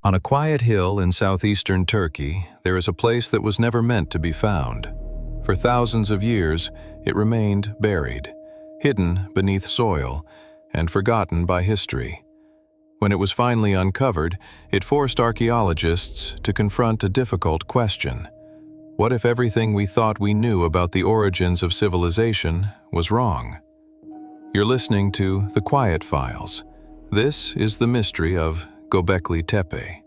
On a quiet hill in southeastern Turkey, there is a place that was never meant to be found. For thousands of years, it remained buried, hidden beneath soil, and forgotten by history. When it was finally uncovered, it forced archaeologists to confront a difficult question. What if everything we thought we knew about the origins of civilization was wrong? You're listening to The Quiet Files. This is the mystery of Gobekli Tepe.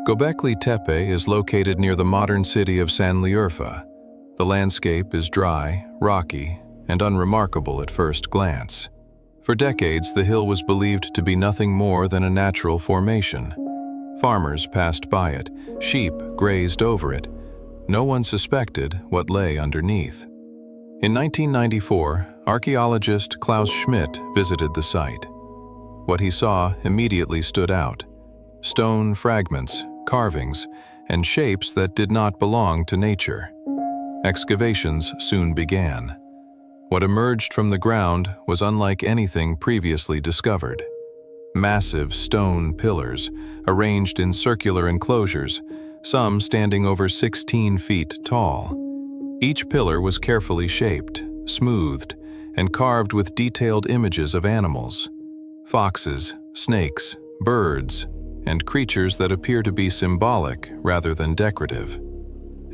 Gobekli Tepe is located near the modern city of Sanliurfa. The landscape is dry, rocky, and unremarkable at first glance. For decades, the hill was believed to be nothing more than a natural formation. Farmers passed by it, sheep grazed over it. No one suspected what lay underneath. In 1994, archaeologist Klaus Schmidt visited the site. What he saw immediately stood out: stone fragments, carvings, and shapes that did not belong to nature. Excavations soon began. What emerged from the ground was unlike anything previously discovered. Massive stone pillars, arranged in circular enclosures, some standing over 16 feet tall. Each pillar was carefully shaped, smoothed, and carved with detailed images of animals: foxes, snakes, birds, and creatures that appear to be symbolic rather than decorative.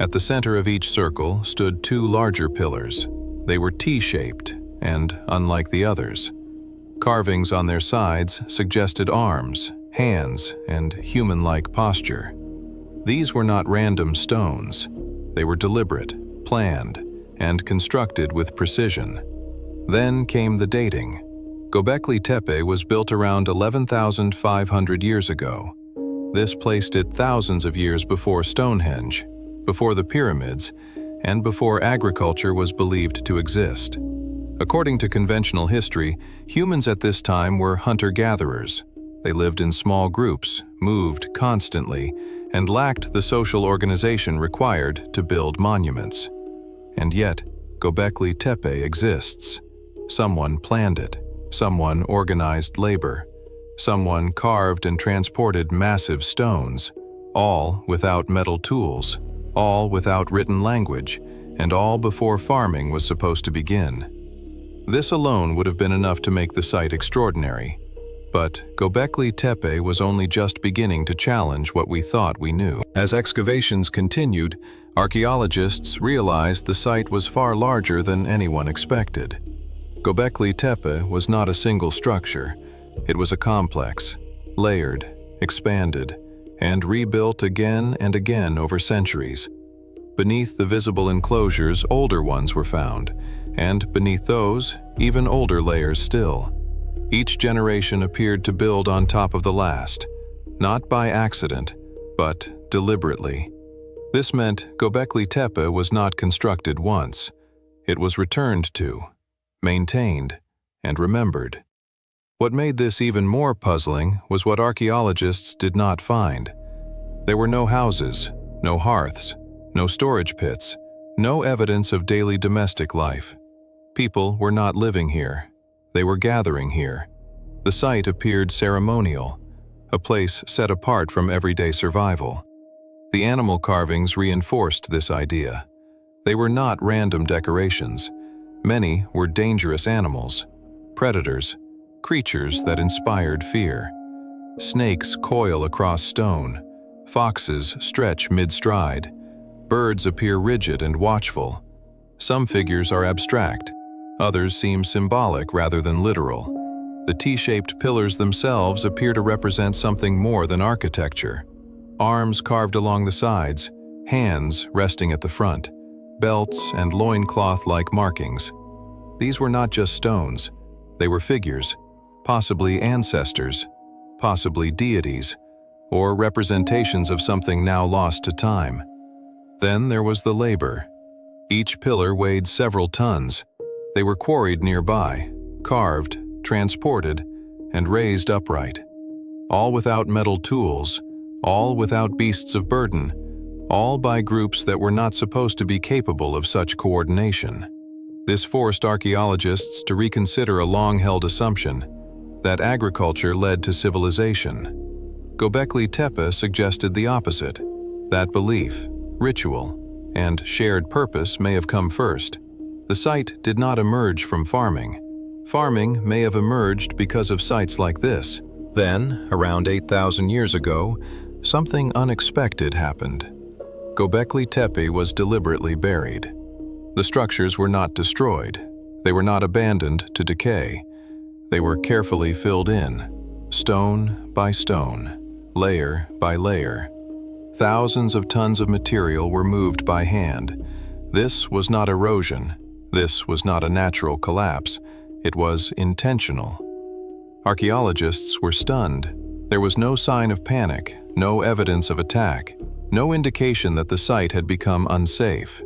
At the center of each circle stood two larger pillars. They were T-shaped and unlike the others. Carvings on their sides suggested arms, hands, and human-like posture. These were not random stones. They were deliberate, planned, and constructed with precision. Then came the dating. Gobekli Tepe was built around 11,500 years ago. This placed it thousands of years before Stonehenge, before the pyramids, and before agriculture was believed to exist. According to conventional history, humans at this time were hunter-gatherers. They lived in small groups, moved constantly, and lacked the social organization required to build monuments. And yet, Gobekli Tepe exists. Someone planned it. Someone organized labor. Someone carved and transported massive stones, all without metal tools, all without written language, and all before farming was supposed to begin. This alone would have been enough to make the site extraordinary. But Gobekli Tepe was only just beginning to challenge what we thought we knew. As excavations continued, archaeologists realized the site was far larger than anyone expected. Gobekli Tepe was not a single structure. It was a complex, layered, expanded, and rebuilt again and again over centuries. Beneath the visible enclosures, older ones were found, and beneath those, even older layers still. Each generation appeared to build on top of the last, not by accident, but deliberately. This meant Gobekli Tepe was not constructed once. It was returned to, maintained, and remembered. What made this even more puzzling was what archaeologists did not find. There were no houses, no hearths, no storage pits, no evidence of daily domestic life. People were not living here. They were gathering here. The site appeared ceremonial, a place set apart from everyday survival. The animal carvings reinforced this idea. They were not random decorations. Many were dangerous animals, predators, creatures that inspired fear. Snakes coil across stone. Foxes stretch mid-stride. Birds appear rigid and watchful. Some figures are abstract. Others seem symbolic rather than literal. The T-shaped pillars themselves appear to represent something more than architecture. Arms carved along the sides, hands resting at the front, belts and loincloth-like markings. These were not just stones. They were figures, possibly ancestors, possibly deities, or representations of something now lost to time. Then there was the labor. Each pillar weighed several tons. They were quarried nearby, carved, transported, and raised upright. All without metal tools, all without beasts of burden, all by groups that were not supposed to be capable of such coordination. This forced archaeologists to reconsider a long-held assumption that agriculture led to civilization. Gobekli Tepe suggested the opposite, that belief, ritual, and shared purpose may have come first. The site did not emerge from farming. Farming may have emerged because of sites like this. Then, around 8,000 years ago, something unexpected happened. Gobekli Tepe was deliberately buried. The structures were not destroyed. They were not abandoned to decay. They were carefully filled in, stone by stone, layer by layer. Thousands of tons of material were moved by hand. This was not erosion. This was not a natural collapse. It was intentional. Archaeologists were stunned. There was no sign of panic, no evidence of attack, no indication that the site had become unsafe.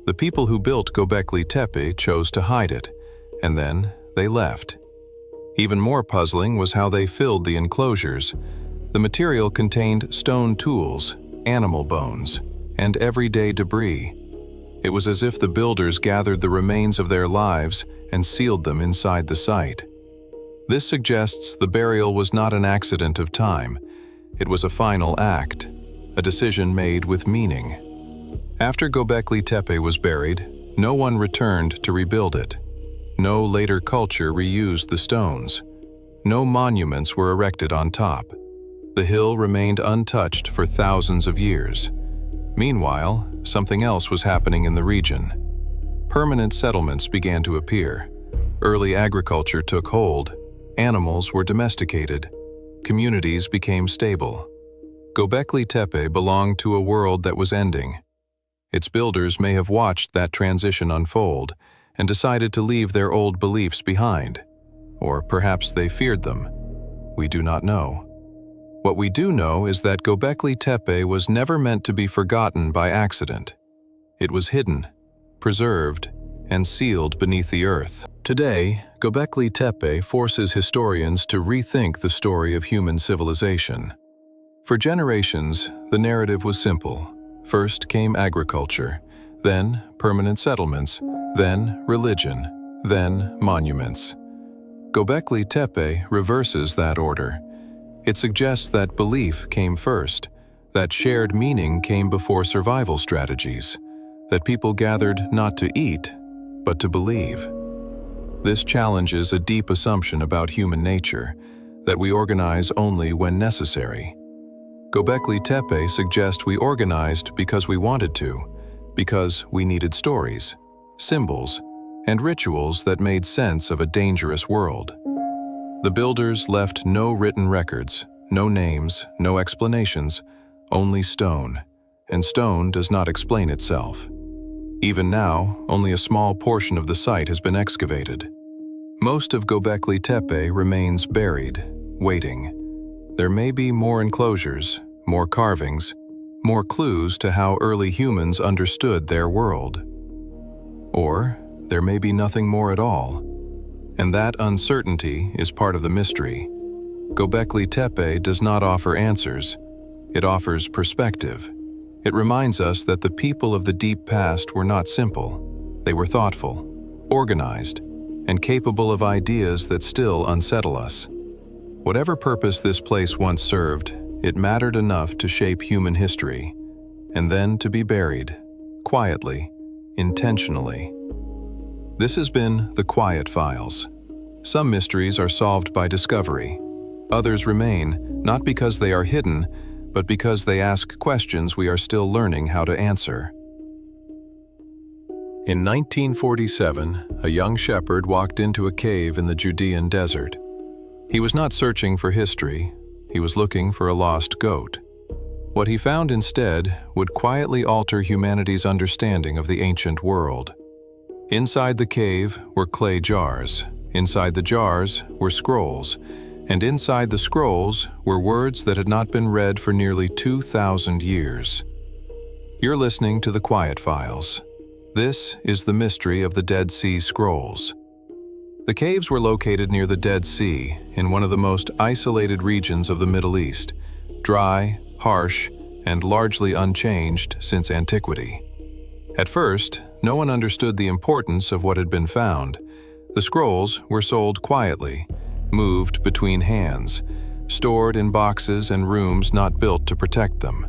The people who built Gobekli Tepe chose to hide it, and then they left. Even more puzzling was how they filled the enclosures. The material contained stone tools, animal bones, and everyday debris. It was as if the builders gathered the remains of their lives and sealed them inside the site. This suggests the burial was not an accident of time. It was a final act, a decision made with meaning. After Gobekli Tepe was buried, no one returned to rebuild it. No later culture reused the stones. No monuments were erected on top. The hill remained untouched for thousands of years. Meanwhile, something else was happening in the region. Permanent settlements began to appear. Early agriculture took hold. Animals were domesticated. Communities became stable. Gobekli Tepe belonged to a world that was ending. Its builders may have watched that transition unfold and decided to leave their old beliefs behind. Or perhaps they feared them. We do not know. What we do know is that Gobekli Tepe was never meant to be forgotten by accident. It was hidden, preserved, and sealed beneath the earth. Today, Gobekli Tepe forces historians to rethink the story of human civilization. For generations, the narrative was simple. First came agriculture, then permanent settlements, then religion, then monuments. Gobekli Tepe reverses that order. It suggests that belief came first, that shared meaning came before survival strategies, that people gathered not to eat, but to believe. This challenges a deep assumption about human nature, that we organize only when necessary. Gobekli Tepe suggests we organized because we wanted to, because we needed stories, symbols, and rituals that made sense of a dangerous world. The builders left no written records, no names, no explanations, only stone, and stone does not explain itself. Even now, only a small portion of the site has been excavated. Most of Gobekli Tepe remains buried, waiting. There may be more enclosures, more carvings, more clues to how early humans understood their world. Or there may be nothing more at all. And that uncertainty is part of the mystery. Gobekli Tepe does not offer answers. It offers perspective. It reminds us that the people of the deep past were not simple. They were thoughtful, organized, and capable of ideas that still unsettle us. Whatever purpose this place once served, it mattered enough to shape human history, and then to be buried, quietly, intentionally. This has been The Quiet Files. Some mysteries are solved by discovery. Others remain, not because they are hidden, but because they ask questions we are still learning how to answer. In 1947, a young shepherd walked into a cave in the Judean desert. He was not searching for history. He was looking for a lost goat. What he found instead would quietly alter humanity's understanding of the ancient world. Inside the cave were clay jars. Inside the jars were scrolls. And inside the scrolls were words that had not been read for nearly 2,000 years. You're listening to The Quiet Files. This is the mystery of the Dead Sea Scrolls. The caves were located near the Dead Sea, in one of the most isolated regions of the Middle East, dry, harsh, and largely unchanged since antiquity. At first, no one understood the importance of what had been found. The scrolls were sold quietly, moved between hands, stored in boxes and rooms not built to protect them.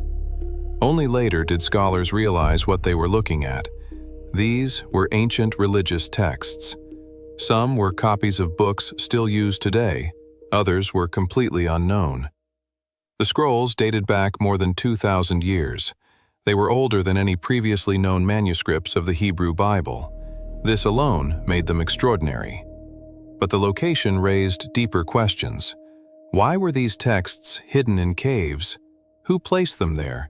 Only later did scholars realize what they were looking at. These were ancient religious texts. Some were copies of books still used today, others were completely unknown. The scrolls dated back more than 2,000 years. They were older than any previously known manuscripts of the Hebrew Bible. This alone made them extraordinary. But the location raised deeper questions. Why were these texts hidden in caves? Who placed them there?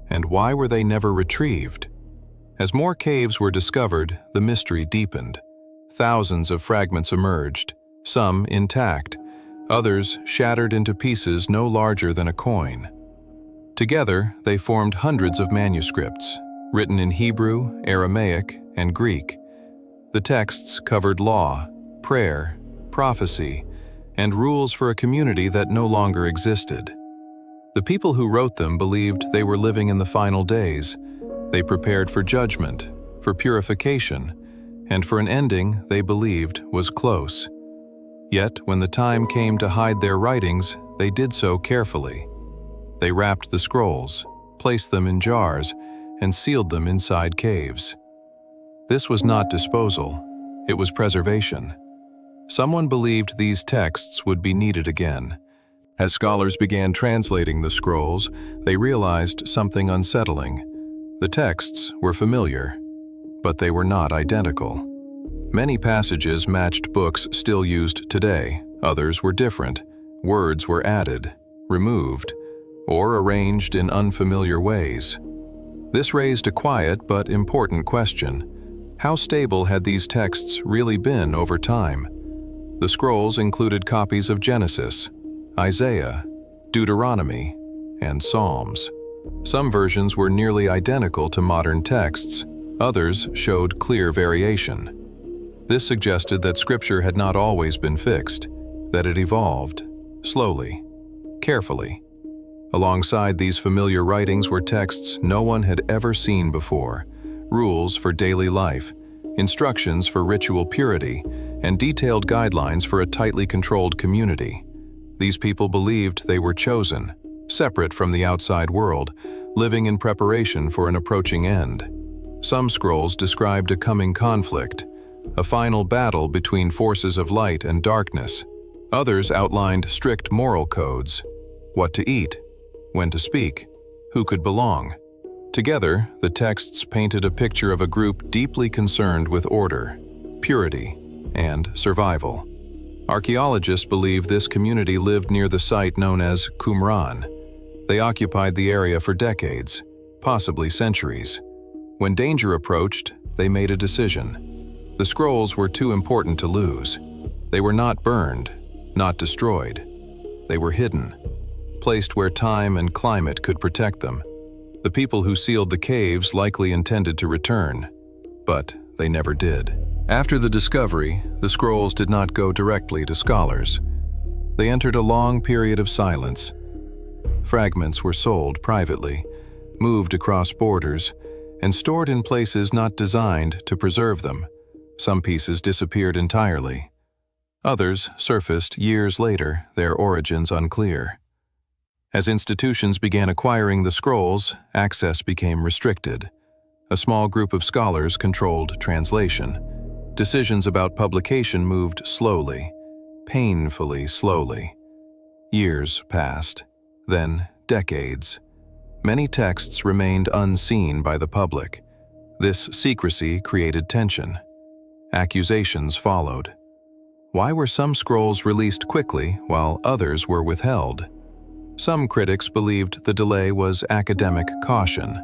And why were they never retrieved? As more caves were discovered, the mystery deepened. Thousands of fragments emerged, some intact, others shattered into pieces no larger than a coin. Together, they formed hundreds of manuscripts, written in Hebrew, Aramaic, and Greek. The texts covered law, prayer, prophecy, and rules for a community that no longer existed. The people who wrote them believed they were living in the final days. They prepared for judgment, for purification, and for an ending they believed was close. Yet, when the time came to hide their writings, they did so carefully. They wrapped the scrolls, placed them in jars, and sealed them inside caves. This was not disposal, it was preservation. Someone believed these texts would be needed again. As scholars began translating the scrolls, they realized something unsettling. The texts were familiar, but they were not identical. Many passages matched books still used today, others were different. Words were added, removed, or arranged in unfamiliar ways. This raised a quiet but important question. How stable had these texts really been over time? The scrolls included copies of Genesis, Isaiah, Deuteronomy, and Psalms. Some versions were nearly identical to modern texts, others showed clear variation. This suggested that Scripture had not always been fixed, that it evolved, slowly, carefully. Alongside these familiar writings were texts no one had ever seen before, rules for daily life, instructions for ritual purity, and detailed guidelines for a tightly controlled community. These people believed they were chosen, separate from the outside world, living in preparation for an approaching end. Some scrolls described a coming conflict, a final battle between forces of light and darkness. Others outlined strict moral codes, what to eat, when to speak, who could belong. Together, the texts painted a picture of a group deeply concerned with order, purity, and survival. Archaeologists believe this community lived near the site known as Qumran. They occupied the area for decades, possibly centuries. When danger approached, they made a decision. The scrolls were too important to lose. They were not burned, not destroyed. They were hidden, placed where time and climate could protect them. The people who sealed the caves likely intended to return, but they never did. After the discovery, the scrolls did not go directly to scholars. They entered a long period of silence. Fragments were sold privately, moved across borders, and stored in places not designed to preserve them. Some pieces disappeared entirely. Others surfaced years later, their origins unclear. As institutions began acquiring the scrolls, access became restricted. A small group of scholars controlled translation. Decisions about publication moved slowly, painfully slowly. Years passed, then decades. Many texts remained unseen by the public. This secrecy created tension. Accusations followed. Why were some scrolls released quickly while others were withheld? Some critics believed the delay was academic caution.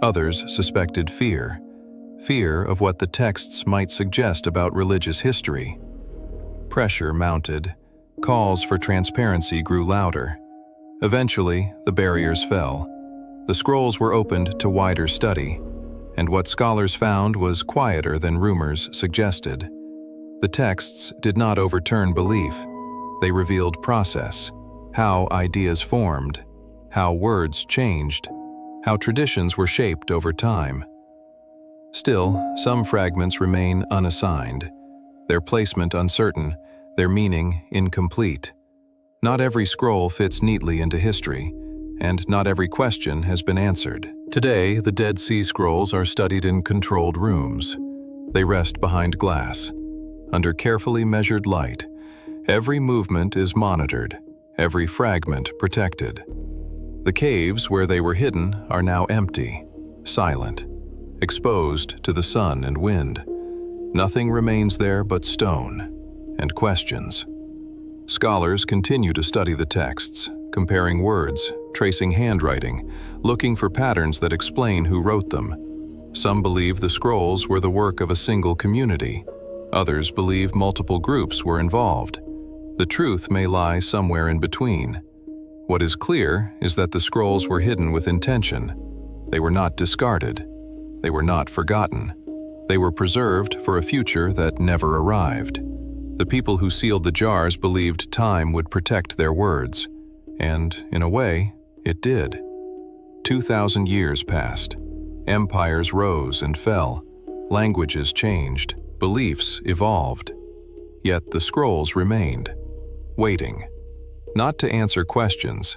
Others suspected fear of what the texts might suggest about religious history. Pressure mounted. Calls for transparency grew louder. Eventually, the barriers fell. The scrolls were opened to wider study, and what scholars found was quieter than rumors suggested. The texts did not overturn belief. They revealed process, how ideas formed, how words changed, how traditions were shaped over time. Still, some fragments remain unassigned, their placement uncertain, their meaning incomplete. Not every scroll fits neatly into history, and not every question has been answered. Today, the Dead Sea Scrolls are studied in controlled rooms. They rest behind glass, under carefully measured light. Every movement is monitored, every fragment protected. The caves where they were hidden are now empty, silent, exposed to the sun and wind. Nothing remains there but stone and questions. Scholars continue to study the texts, comparing words, tracing handwriting, looking for patterns that explain who wrote them. Some believe the scrolls were the work of a single community. Others believe multiple groups were involved. The truth may lie somewhere in between. What is clear is that the scrolls were hidden with intention. They were not discarded. They were not forgotten. They were preserved for a future that never arrived. The people who sealed the jars believed time would protect their words. And, in a way, it did. 2,000 years passed. Empires rose and fell. Languages changed. Beliefs evolved. Yet the scrolls remained, waiting, not to answer questions,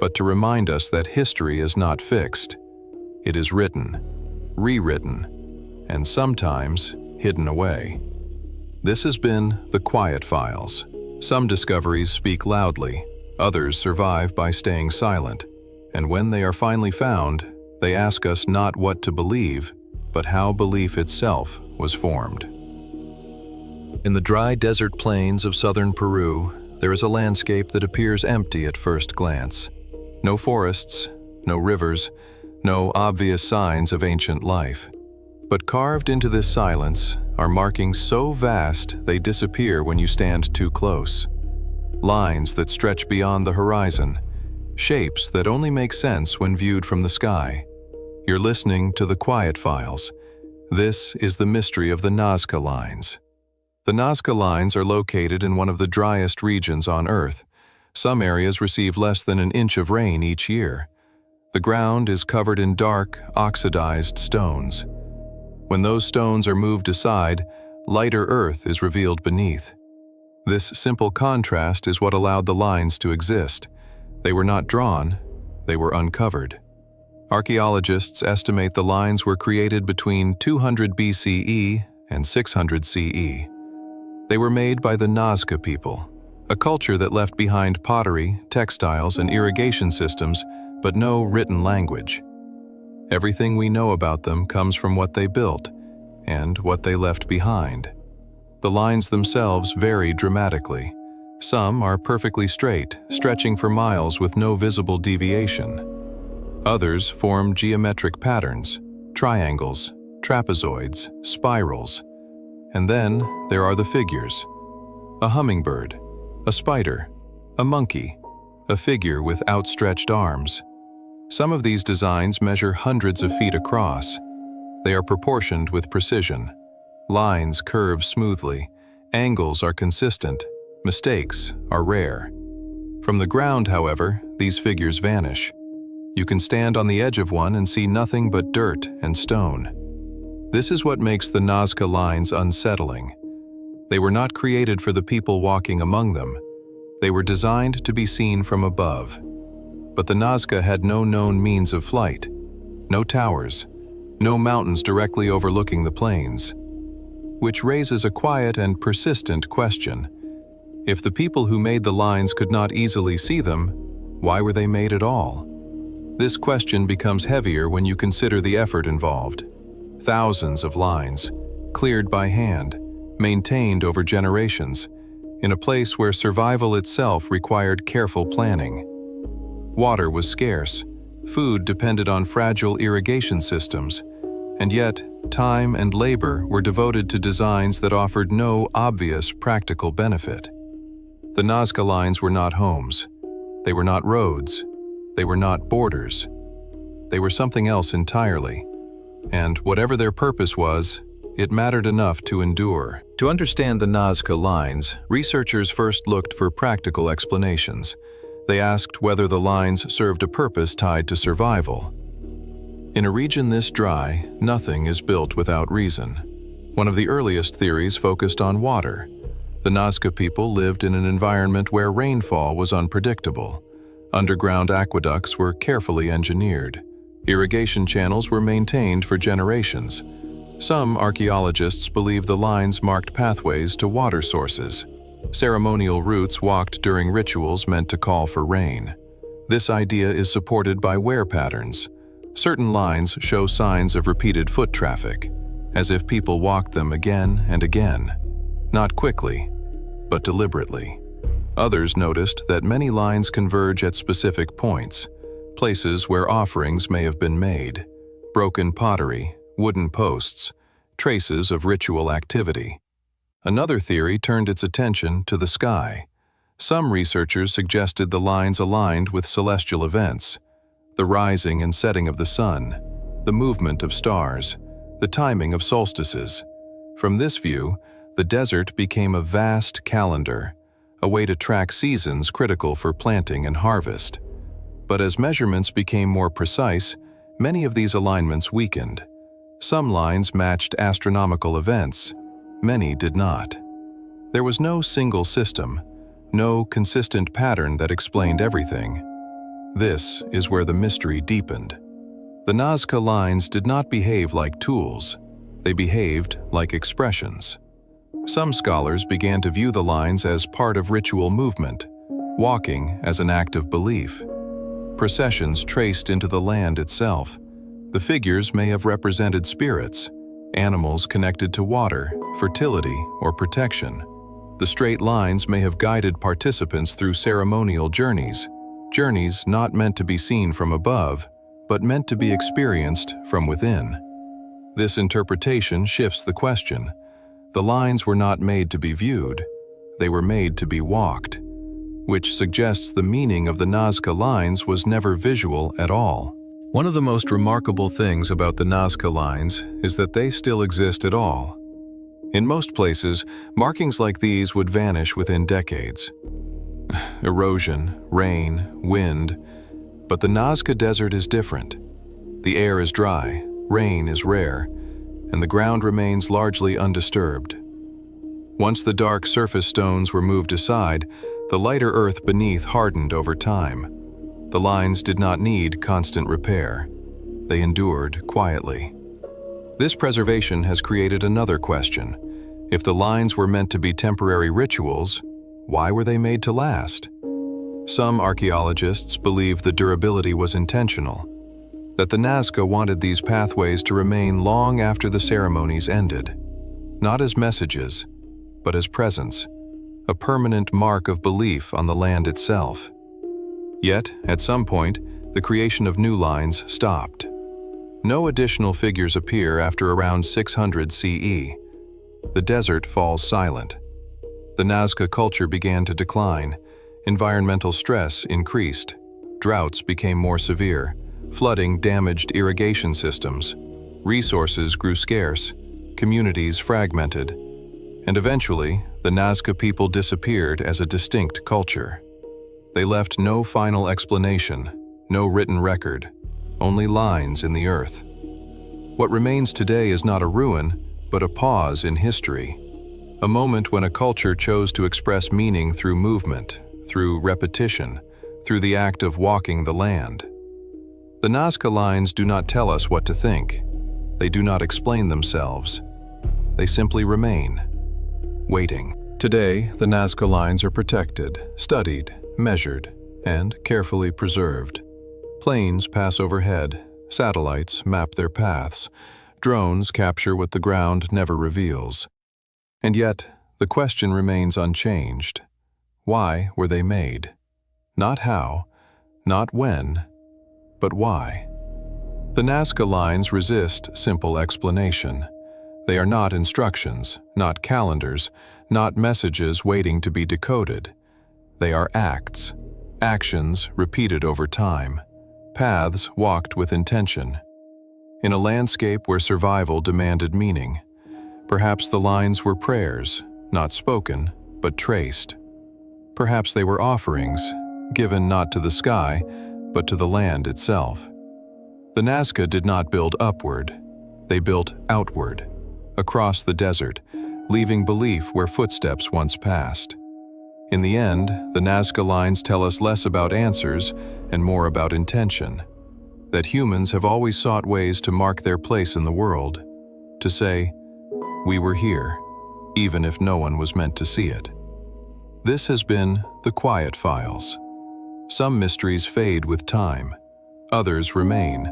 but to remind us that history is not fixed. It is written, rewritten, and sometimes hidden away. This has been The Quiet Files. Some discoveries speak loudly, others survive by staying silent, and when they are finally found, they ask us not what to believe, but how belief itself was formed. In the dry desert plains of southern Peru, there is a landscape that appears empty at first glance. No forests, no rivers, no obvious signs of ancient life. But carved into this silence are markings so vast they disappear when you stand too close. Lines that stretch beyond the horizon, shapes that only make sense when viewed from the sky. You're listening to The Quiet Files. This is the mystery of the Nazca Lines. The Nazca Lines are located in one of the driest regions on Earth. Some areas receive less than an inch of rain each year. The ground is covered in dark, oxidized stones. When those stones are moved aside, lighter earth is revealed beneath. This simple contrast is what allowed the lines to exist. They were not drawn, they were uncovered. Archaeologists estimate the lines were created between 200 BCE and 600 CE. They were made by the Nazca people, a culture that left behind pottery, textiles, and irrigation systems, but no written language. Everything we know about them comes from what they built and what they left behind. The lines themselves vary dramatically. Some are perfectly straight, stretching for miles with no visible deviation. Others form geometric patterns, triangles, trapezoids, spirals. And then there are the figures. A hummingbird, a spider, a monkey, a figure with outstretched arms. Some of these designs measure hundreds of feet across. They are proportioned with precision. Lines curve smoothly, angles are consistent, mistakes are rare. From the ground, however, these figures vanish. You can stand on the edge of one and see nothing but dirt and stone. This is what makes the Nazca Lines unsettling. They were not created for the people walking among them. They were designed to be seen from above. But the Nazca had no known means of flight, no towers, no mountains directly overlooking the plains. Which raises a quiet and persistent question. If the people who made the lines could not easily see them, why were they made at all? This question becomes heavier when you consider the effort involved. Thousands of lines, cleared by hand, maintained over generations, in a place where survival itself required careful planning. Water was scarce, food depended on fragile irrigation systems, and yet time and labor were devoted to designs that offered no obvious practical benefit. The Nazca Lines were not homes. They were not roads. They were not borders. They were something else entirely. And whatever their purpose was, it mattered enough to endure. To understand the Nazca Lines, researchers first looked for practical explanations. They asked whether the lines served a purpose tied to survival. In a region this dry, nothing is built without reason. One of the earliest theories focused on water. The The Nazca people lived in an environment where rainfall was unpredictable. Underground aqueducts were carefully engineered. Irrigation channels were maintained for generations. Some archaeologists believe the lines marked pathways to water sources. Ceremonial routes walked during rituals meant to call for rain. This idea is supported by wear patterns. Certain lines show signs of repeated foot traffic, as if people walked them again and again. Not quickly, but deliberately. Others noticed that many lines converge at specific points, places where offerings may have been made, broken pottery, wooden posts, traces of ritual activity. Another theory turned its attention to the sky. Some researchers suggested the lines aligned with celestial events, the rising and setting of the sun, the movement of stars, the timing of solstices. From this view, the desert became a vast calendar, a way to track seasons critical for planting and harvest. But as measurements became more precise, many of these alignments weakened. Some lines matched astronomical events, many did not. There was no single system, no consistent pattern that explained everything. This is where the mystery deepened. The Nazca Lines did not behave like tools, they behaved like expressions. Some scholars began to view the lines as part of ritual movement, walking as an act of belief. Processions traced into the land itself. The figures may have represented spirits, animals connected to water, fertility, or protection. The straight lines may have guided participants through ceremonial journeys not meant to be seen from above, but meant to be experienced from within. This interpretation shifts the question. The lines were not made to be viewed, they were made to be walked, which suggests the meaning of the Nazca Lines was never visual at all. One of the most remarkable things about the Nazca Lines is that they still exist at all. In most places, markings like these would vanish within decades. Erosion, rain, wind, but the Nazca Desert is different. The air is dry, rain is rare, and the ground remains largely undisturbed. Once the dark surface stones were moved aside, the lighter earth beneath hardened over time. The lines did not need constant repair. They endured quietly. This preservation has created another question. If the lines were meant to be temporary rituals, why were they made to last? Some archaeologists believe the durability was intentional, that the Nazca wanted these pathways to remain long after the ceremonies ended, not as messages, but as presence, a permanent mark of belief on the land itself. Yet, at some point, the creation of new lines stopped. No additional figures appear after around 600 CE. The desert falls silent. The Nazca culture began to decline. Environmental stress increased. Droughts became more severe. Flooding damaged irrigation systems. Resources grew scarce. Communities fragmented. And eventually, the Nazca people disappeared as a distinct culture. They left no final explanation, no written record, only lines in the earth. What remains today is not a ruin, but a pause in history. A moment when a culture chose to express meaning through movement, through repetition, through the act of walking the land. The Nazca Lines do not tell us what to think. They do not explain themselves. They simply remain, waiting. Today, the Nazca Lines are protected, studied, measured, and carefully preserved. Planes pass overhead, satellites map their paths, drones capture what the ground never reveals. And yet, the question remains unchanged. Why were they made? Not how, not when, but why? The Nazca Lines resist simple explanation. They are not instructions, not calendars, not messages waiting to be decoded. They are acts, actions repeated over time, paths walked with intention. In a landscape where survival demanded meaning, perhaps the lines were prayers, not spoken, but traced. Perhaps they were offerings, given not to the sky, but to the land itself. The Nazca did not build upward, they built outward, across the desert, leaving belief where footsteps once passed. In the end, the Nazca Lines tell us less about answers and more about intention. That humans have always sought ways to mark their place in the world, to say, "We were here," even if no one was meant to see it. This has been The Quiet Files. Some mysteries fade with time, others remain,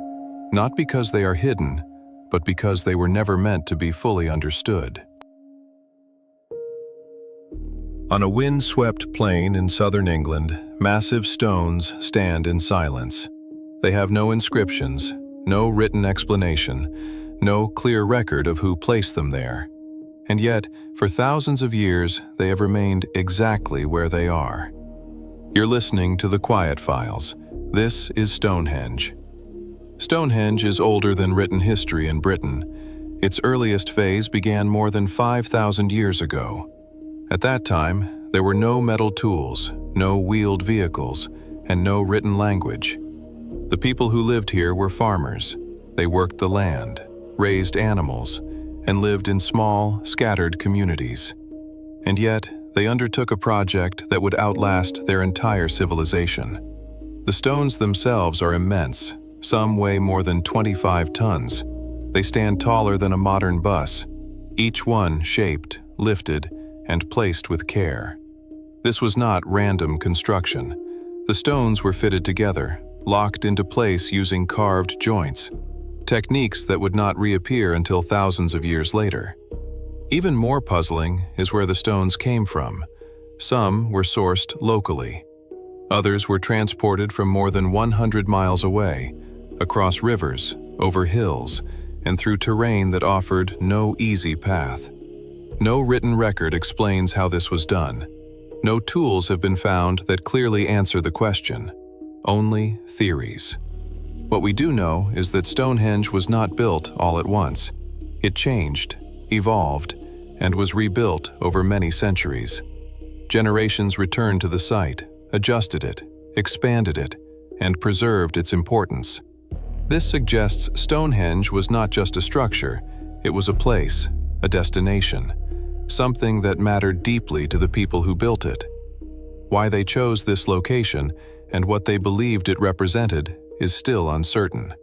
not because they are hidden, but because they were never meant to be fully understood. On a wind-swept plain in southern England, massive stones stand in silence. They have no inscriptions, no written explanation, no clear record of who placed them there. And yet, for thousands of years, they have remained exactly where they are. You're listening to The Quiet Files. This is Stonehenge. Stonehenge is older than written history in Britain. Its earliest phase began more than 5,000 years ago. At that time, there were no metal tools, no wheeled vehicles, and no written language. The people who lived here were farmers. They worked the land, raised animals, and lived in small, scattered communities. And yet, they undertook a project that would outlast their entire civilization. The stones themselves are immense. Some weigh more than 25 tons. They stand taller than a modern bus, each one shaped, lifted, and placed with care. This was not random construction. The stones were fitted together, locked into place using carved joints, techniques that would not reappear until thousands of years later. Even more puzzling is where the stones came from. Some were sourced locally. Others were transported from more than 100 miles away, across rivers, over hills, and through terrain that offered no easy path. No written record explains how this was done. No tools have been found that clearly answer the question. Only theories. What we do know is that Stonehenge was not built all at once. It changed, evolved, and was rebuilt over many centuries. Generations returned to the site, adjusted it, expanded it, and preserved its importance. This suggests Stonehenge was not just a structure, it was a place, a destination, something that mattered deeply to the people who built it. Why they chose this location and what they believed it represented is still uncertain.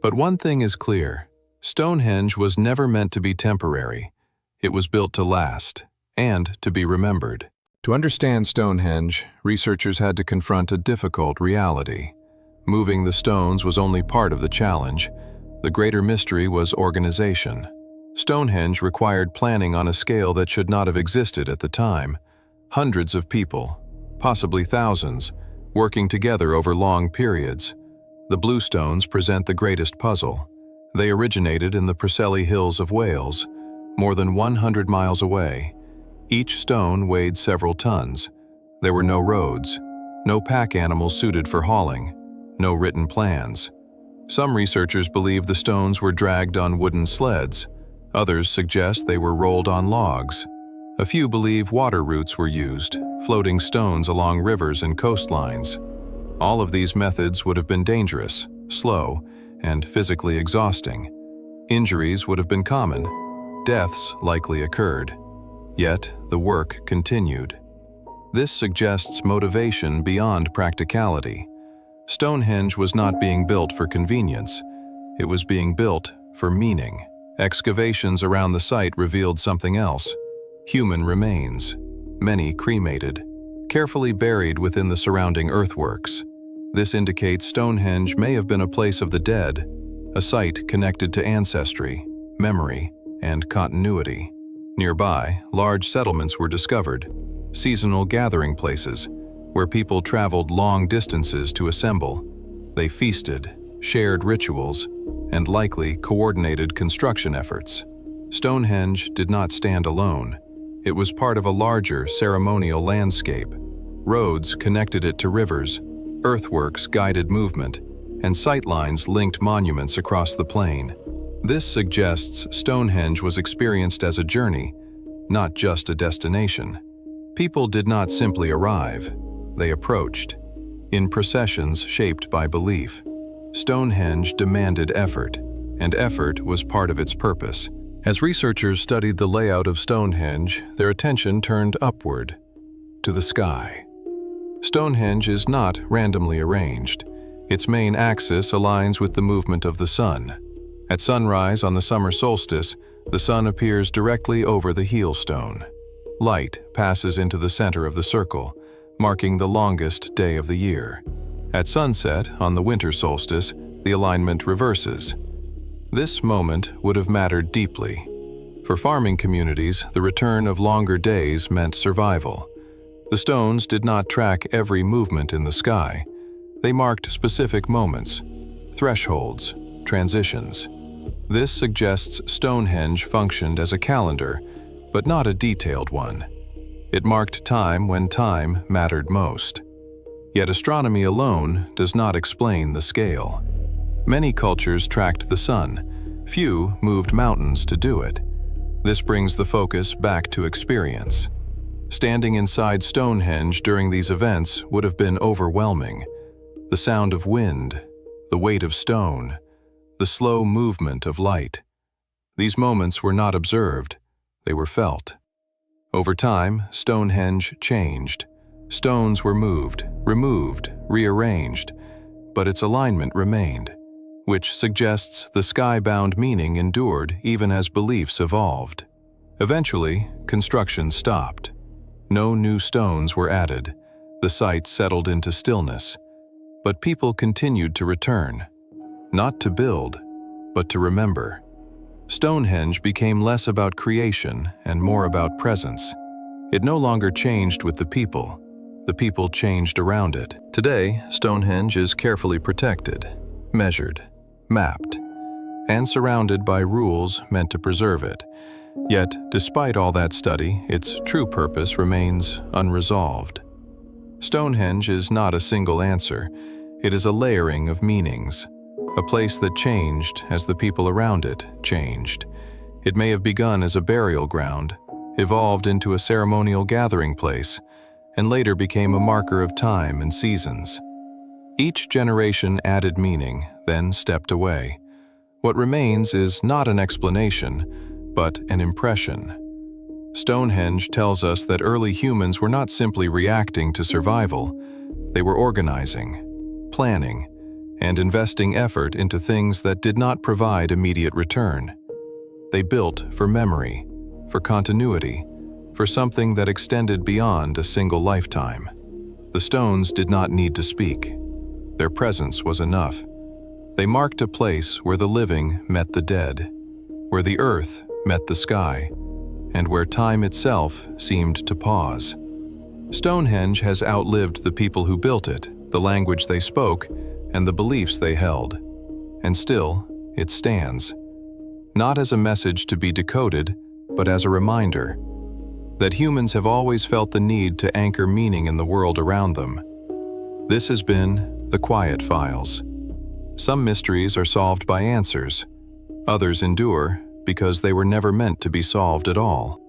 But one thing is clear: Stonehenge was never meant to be temporary. It was built to last and to be remembered. To understand Stonehenge, researchers had to confront a difficult reality. Moving the stones was only part of the challenge. The greater mystery was organization. Stonehenge required planning on a scale that should not have existed at the time. Hundreds of people, possibly thousands, working together over long periods. The blue stones present the greatest puzzle. They originated in the Preseli Hills of Wales, more than 100 miles away. Each stone weighed several tons. There were no roads, no pack animals suited for hauling, no written plans. Some researchers believe the stones were dragged on wooden sleds. Others suggest they were rolled on logs. A few believe water routes were used, floating stones along rivers and coastlines. All of these methods would have been dangerous, slow, and physically exhausting. Injuries would have been common. Deaths likely occurred. Yet, the work continued. This suggests motivation beyond practicality. Stonehenge was not being built for convenience. It was being built for meaning. Excavations around the site revealed something else: human remains, many cremated, carefully buried within the surrounding earthworks. This indicates Stonehenge may have been a place of the dead, a site connected to ancestry, memory, and continuity. Nearby, large settlements were discovered, seasonal gathering places, where people traveled long distances to assemble. They feasted, shared rituals, and likely coordinated construction efforts. Stonehenge did not stand alone. It was part of a larger ceremonial landscape. Roads connected it to rivers, earthworks guided movement, and sightlines linked monuments across the plain. This suggests Stonehenge was experienced as a journey, not just a destination. People did not simply arrive, they approached. In processions shaped by belief, Stonehenge demanded effort, and effort was part of its purpose. As researchers studied the layout of Stonehenge, their attention turned upward, to the sky. Stonehenge is not randomly arranged. Its main axis aligns with the movement of the sun. At sunrise on the summer solstice, the sun appears directly over the heel stone. Light passes into the center of the circle, marking the longest day of the year. At sunset on the winter solstice, the alignment reverses. This moment would have mattered deeply. For farming communities, the return of longer days meant survival. The stones did not track every movement in the sky. They marked specific moments, thresholds, transitions. This suggests Stonehenge functioned as a calendar, but not a detailed one. It marked time when time mattered most. Yet astronomy alone does not explain the scale. Many cultures tracked the sun. Few moved mountains to do it. This brings the focus back to experience. Standing inside Stonehenge during these events would have been overwhelming. The sound of wind, the weight of stone, the slow movement of light. These moments were not observed, they were felt. Over time, Stonehenge changed. Stones were moved, removed, rearranged, but its alignment remained, which suggests the sky-bound meaning endured even as beliefs evolved. Eventually, construction stopped. No new stones were added. The site settled into stillness. But people continued to return, not to build, but to remember. Stonehenge became less about creation and more about presence. It no longer changed with the people changed around it. Today, Stonehenge is carefully protected, measured, mapped, and surrounded by rules meant to preserve it. Yet, despite all that study, its true purpose remains unresolved. Stonehenge is not a single answer. It is a layering of meanings, a place that changed as the people around it changed. It may have begun as a burial ground, evolved into a ceremonial gathering place, and later became a marker of time and seasons. Each generation added meaning, then stepped away. What remains is not an explanation, but an impression. Stonehenge tells us that early humans were not simply reacting to survival. They were organizing, planning, and investing effort into things that did not provide immediate return. They built for memory, for continuity, for something that extended beyond a single lifetime. The stones did not need to speak. Their presence was enough. They marked a place where the living met the dead, where the earth met the sky, and where time itself seemed to pause. Stonehenge has outlived the people who built it, the language they spoke, and the beliefs they held. And still, it stands. Not as a message to be decoded, but as a reminder that humans have always felt the need to anchor meaning in the world around them. This has been The Quiet Files. Some mysteries are solved by answers. Others endure because they were never meant to be solved at all.